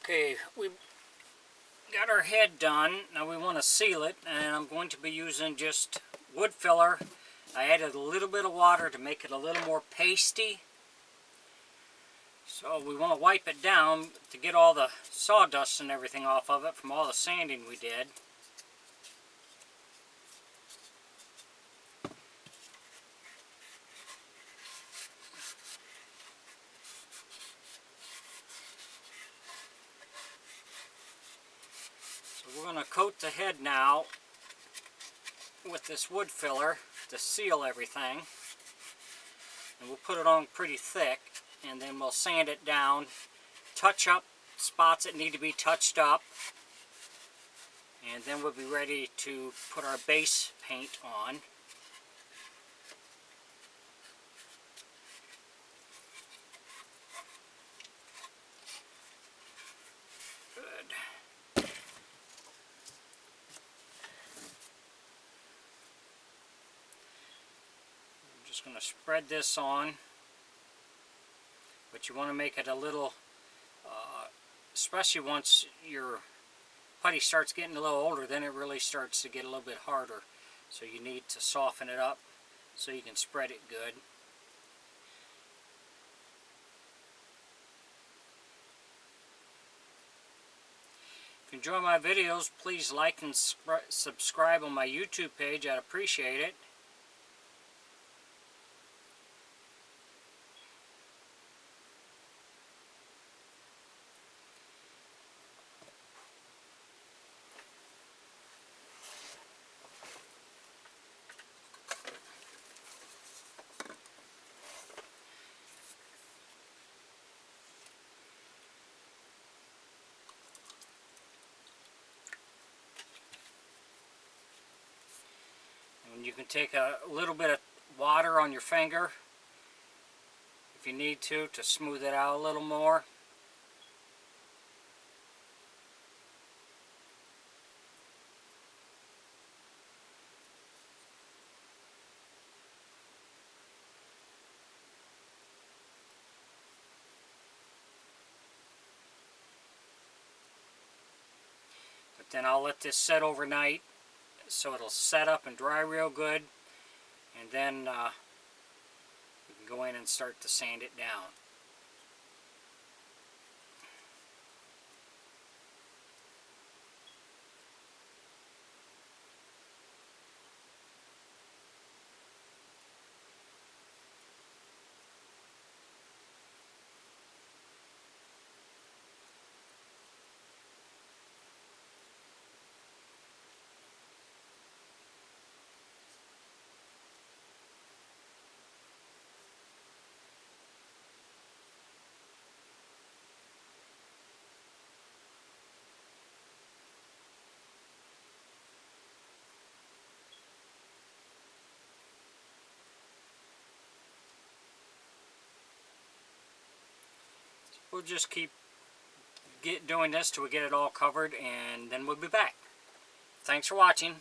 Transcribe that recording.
Okay, we got our head done. Now we want to seal it, and I'm going to be using just wood filler. I added a little bit of water to make it a little more pasty. So we want to wipe it down to get all the sawdust and everything off of it from all the sanding we did. So we're going to coat the head now with this wood filler to seal everything. And we'll put it on pretty thick, and then we'll sand it down, touch up spots that need to be touched up, and then we'll be ready to put our base paint on. Good. I'm just going to spread this on, but you want to make it a little, especially once your putty starts getting a little older, then it really starts to get a little bit harder. So you need to soften it up so you can spread it good. If you enjoy my videos, please like and subscribe on my YouTube page. I'd appreciate it. And you can take a little bit of water on your finger if you need to smooth it out a little more. But then I'll let this set overnight so it'll set up and dry real good, and then you can go in and start to sand it down. We'll just keep doing this till we get it all covered, and then we'll be back. Thanks for watching.